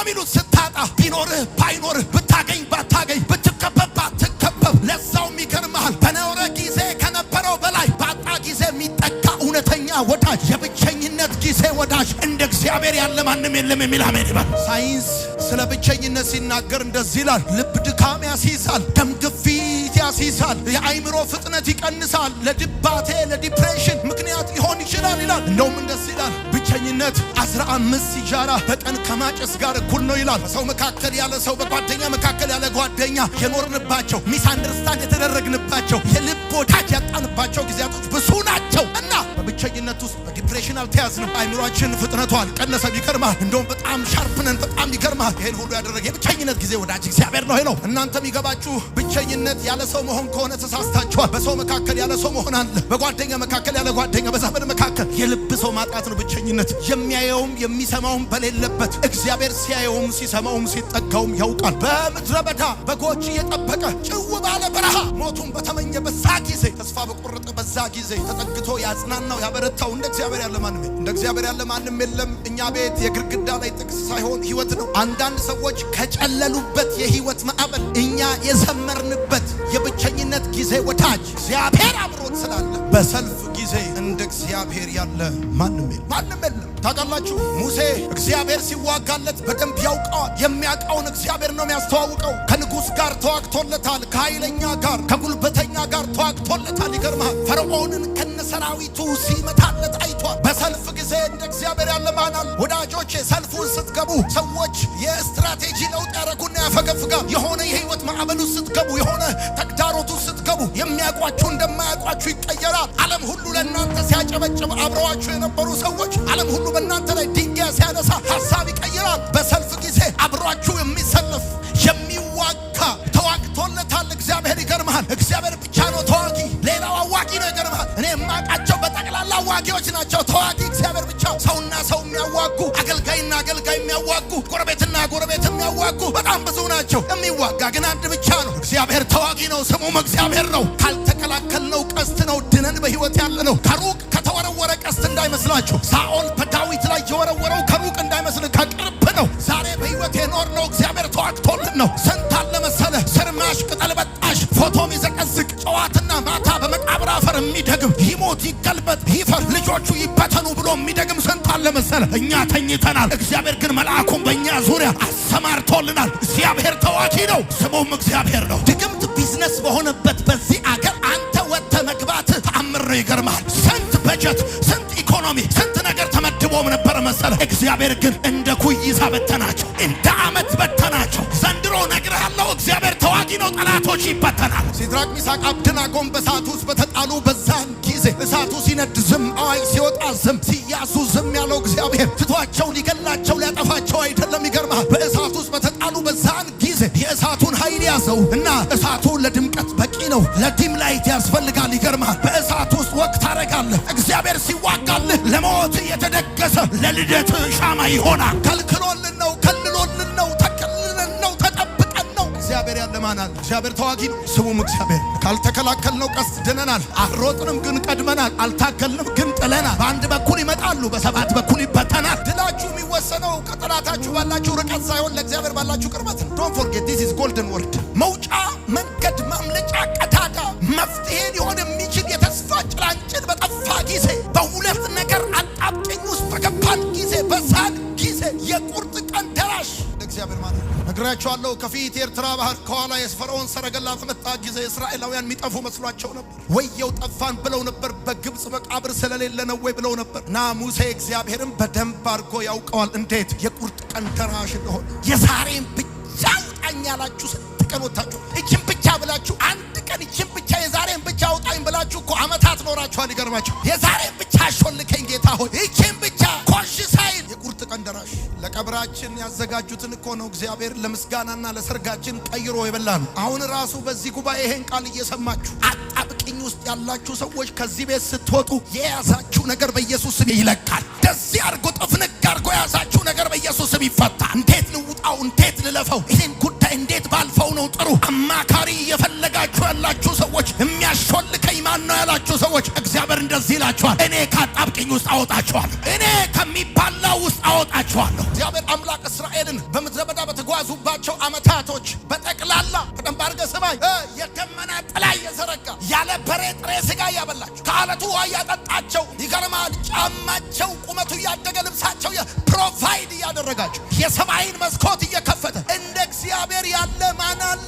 የሚሉት ስታጣ ቢኖርህ ባይኖርህ ብታገኝ ባታገኝ ብትከበብ ባትከበብ ለዛው ይገርምሃል በኖረ ጊዜ ከነበረው በላይ ባጣ ጊዜ የሚጠጋ እውነተኛ ወዳጅ የብቸኝነት ጊዜ ወዳጅ እንደ እግዚአብሔር ያለ ማንም የለም የሚል አሜን ይባል። ሳይንስ ስለ ብቸኝነት ሲናገር እንደዚህ ይላል። ልብ ድካም ያስይዛል፣ ደም ግፊት ያስይዛል፣ የአይምሮ ፍጥነት ይቀንሳል፣ ለድባቴ ለዲፕሬሽን ምክንያት ሊሆን ይችላል ይላል። እንደውም እንደዚህ ይላል ብቸኝነት 15 ሲጃራ በቀን ከማጨስ ጋር እኩል ነው ይላል። በሰው መካከል ያለ ሰው፣ በጓደኛ መካከል ያለ ጓደኛ የኖርንባቸው ሚስ አንደርስታንድ የተደረግንባቸው የልብ ወዳጅ ያጣንባቸው ጊዜያቶች ብዙ ናቸው እና በብቸኝነት ውስጥ በዲፕሬሽን አልተያዝንም። አይምሮአችን ፍጥነቱ አልቀነሰ። ይገርማል። እንደውም በጣም ሻርፕነን በጣም ይገርማል። ይሄን ሁሉ ያደረገ የብቸኝነት ጊዜ ወዳጅ እግዚአብሔር ነው ይለው። እናንተም ይገባችሁ ብቸኝነት ያለ ሰው መሆን ከሆነ ተሳስታችኋል። በሰው መካከል ያለ ሰው መሆን አለ። በጓደኛ መካከል ያለ ጓደኛ፣ በዘመድ መካከል የልብ ሰው ማጣት ነው ብቸኝነት። የሚያየውም የሚሰማውም በሌለበት እግዚአብሔር ሲያየውም ሲሰማውም ሲጠጋውም ያውቃል። በምድረ በዳ በጎች እየጠበቀ ጭው ባለ በረሃ ሞቱን በተመኘ በዛ ጊዜ ተስፋ በቆረጠ በዛ ጊዜ ተጠግቶ ያጽናናው ያበረታው እንደ እግዚአብሔር ያለ ማንም የለም። እንደ እግዚአብሔር ያለ ማንም የለም። እኛ ቤት የግድግዳ ላይ ጥቅስ ሳይሆን ህይወት ነው። አንዳንድ ሰዎች ከጨለሉበት የህይወት ማዕበል እኛ የዘመርንበት የብቸኝነት ጊዜ ወዳጅ እግዚአብሔር አብሮት ስላለ በሰልፍ ጊዜ እንደ እግዚአብሔር ያለ ማንም የለም። ታውቃላችሁ ሙሴ እግዚአብሔር ሲዋጋለት በደንብ ያውቀዋል። የሚያውቀውን እግዚአብሔር ነው የሚያስተዋውቀው። ከንጉሥ ጋር ተዋግቶለታል፣ ከኃይለኛ ጋር ከጉልበተኛ ጋር ተዋግቶለታል። ይገርምሃል ፈርዖንን ከነሰራዊቱ ሲመታለት አይቷል። በሰልፍ ጊዜ እንደ እግዚአብሔር ያለ ማናል? ወዳጆቼ ሰልፉን ስትገቡ ሰዎች የስትራቴጂ ለውጥ ያደረጉና ያፈገፍጋል። የሆነ የህይወት ማዕበሉ ስትገቡ፣ የሆነ ተግዳሮቱ ስትገቡ የሚያውቋችሁ እንደማያውቋችሁ ይቀየራል። ዓለም ሁሉ ለእናንተ ሲያጨበጭብ አብረዋችሁ የነበሩ ሰዎች ዓለም ሁሉ በእናንተ ላይ ድንጋይ ሲያነሳ ሐሳብ ይቀይራል። በሰልፍ ጊዜ አብሯችሁ የሚሰለፍ የሚዋጋ ተዋግቶለታል እግዚአብሔር። ይገርምሃል እግዚአብሔር ብቻ ነው ተዋጊ፣ ሌላው አዋጊ ነው። ይገርምሃል እኔ የማውቃቸው በጠቅላላ አዋጊዎች ናቸው። ተዋጊ እግዚአብሔር ብቻ። ሰውና ሰው የሚያዋጉ፣ አገልጋይና አገልጋይ የሚያዋጉ፣ ጎረቤትና ጎረቤት የሚያዋጉ በጣም ብዙ ናቸው። የሚዋጋ ግን አንድ ብቻ ነው። እግዚአብሔር ተዋጊ ነው፣ ስሙም እግዚአብሔር ነው። ካልተከላከልነው ቀስት ነው ድነን በህይወት ያለ ነው። ከሩቅ ከተወረወረ ቀስት እንዳይመስላችሁ። ሳኦል በዳዊት ላይ የወረወረው ከሩቅ እንዳይመስል ከቅርብ ነው። ዛሬ በህይወት የኖርነው እግዚአብሔር ተዋግቶልን ነው። ስንት አለ መሰለህ ስርማሽ ቅጠል በጣሽ ፎቶ የሚዘቀዝቅ ጨዋትና ማታ በመቃብር አፈር የሚደግም ይሞት ይገልበጥ ይፈር ልጆቹ ይበተኑ ብሎ የሚደግም ስንት አለ መሰለህ። እኛ ተኝተናል፣ እግዚአብሔር ግን መልአኩን በእኛ ዙሪያ አሰማርቶልናል። እግዚአብሔር ተዋጊ ነው፣ ስሙም እግዚአብሔር ነው። ድግምት ቢዝነስ በሆነበት በዚህ አገር አንተ ወጥተህ መግባት ተአምር ነው። ይገርምሃል ስንት በጀት ስንት ኢኮኖሚ ስንት ነገር ተመድቦም ነበር መሰለህ። እግዚአብሔር ግን እንደ ኩይሳ በተናቸው፣ እንደ አመት በተናቸው። ዘንድሮ ነግሬሃለሁ እግዚአብሔር ተዋጊ ነው፣ ጠላቶች ይበተናል። ሲድራቅ ሚሳቅ አብደናጎም በእሳት ውስጥ በተጣሉ በዛን ጊዜ እሳቱ ሲነድ ዝም፣ አዋጅ ሲወጣ ዝም፣ ሲያዙ ዝም ያለው እግዚአብሔር ትቷቸው ሊገላቸው ሊያጠፋቸው አይደለም። ይገርምሃል በእሳት ውስጥ በተጣሉ በዛን ጊዜ የእሳቱን ኃይል ያዘው እና እሳቱ ለድምቀት በቂ ነው፣ ለዲም ላይት ያስፈልጋል። ይገርምሃል በእሳት ውስጥ ወቅት ታረጋለህ። እግዚአብሔር ሲዋጋልህ ለሞት የተደገሰ ለልደት ሻማ ይሆናል። ከልክሎልን ነው፣ ከልሎልን ነው፣ ተከልለን ነው፣ ተጠብቀን ነው። እግዚአብሔር ያለ ማናል? እግዚአብሔር ተዋጊ ነው፣ ስሙም እግዚአብሔር። ካልተከላከልነው ቀስት ድነናል። አልሮጥንም ግን ቀድመናል። አልታገልንም ግን ጥለናል። በአንድ በኩል ይመጣሉ፣ በሰባት በኩል ይበተናል። ድላችሁ የሚወሰነው ከጠላታችሁ ባላችሁ ርቀት ሳይሆን ለእግዚአብሔር ባላችሁ ቅርበት ነው። ዶንት ፎርጌት ዲስ ኢዝ ጎልደን ወርድ። መውጫ መንገድ፣ ማምለጫ ቀዳዳ፣ መፍትሄ ሊሆን የሚችል የተስፋ ጭላንጭል በጠፋ ጊዜ፣ በሁለት ነገር አጣብቂኝ ውስጥ በገባን ጊዜ፣ በዛን ጊዜ የቁርጥ ቀን ደራሽ እግዚአብሔር ማለት ነው። ነግራቸዋለሁ። ከፊት የኤርትራ ባህር ከኋላ የፈርዖን ሰረገላ በመጣ ጊዜ እስራኤላውያን የሚጠፉ መስሏቸው ነበር። ወየው ጠፋን ብለው ነበር። በግብፅ መቃብር ስለሌለ ነው ወይ ብለው ነበር። እና ሙሴ እግዚአብሔርን በደንብ አድርጎ ያውቀዋል እንዴት የቁርጥ ቀን ደራሽ እንደሆነ። የዛሬን ብቻ አውጣኝ ያላችሁ ስንት ቀን ወጣችሁ? እችን ብቻ ብላችሁ አንድ ቀን እችን ብቻ የዛሬን ብቻ አውጣኝ ብላችሁ እኮ አመታት ኖራችኋል። ይገርማችሁ የዛሬን ብቻ አሾልከኝ ጌታ ሆይ እችን ብቻ ኮሽ ሳይል የቁርጥ ቀን ደራሽ። ለቀብራችን ያዘጋጁትን እኮ ነው እግዚአብሔር ለምስጋናና ለሰርጋችን ቀይሮ የበላን። አሁን ራሱ በዚህ ጉባኤ ይሄን ቃል እየሰማችሁ አጣብቂኝ ውስጥ ያላችሁ ሰዎች ከዚህ ቤት ስትወጡ የያዛችሁ ነገር በኢየሱስ ስም ይለቃል። እንደዚህ አድርጎ ጥፍንግ አድርጎ የያዛችሁ ነገር በኢየሱስ ስም ይፈታል። እንዴት ልውጣው? እንዴት ልለፈው? ይሄን ጉዳይ እንዴት ባልፈው ነው ጥሩ? አማካሪ እየፈለጋችሁ ያላችሁ ሰዎች፣ የሚያሾልከኝ ማን ነው ያላችሁ ሰዎች፣ እግዚአብሔር እንደዚህ ይላችኋል፣ እኔ ከአጣብቂኝ ውስጥ አወጣችኋል። እኔ ከሚባላው ውስጥ አወጣችኋለሁ። እግዚአብሔር አምላክ እስራኤልን በምድረ በዳ በተጓዙባቸው ዓመታቶች በጠቅላላ በደንብ አድርገህ ስማኝ፣ የደመና ጥላ እየዘረጋ ያለ በሬ ጥሬ ሥጋ እያበላቸው ከዓለቱ ውሃ እያጠጣቸው፣ ይገርማል፣ ጫማቸው ቁመቱ እያደገ ልብሳቸው ፕሮቫይድ እያደረጋቸው የሰማይን መስኮት እየከፈተ እንደ እግዚአብሔር ያለ ማን አለ?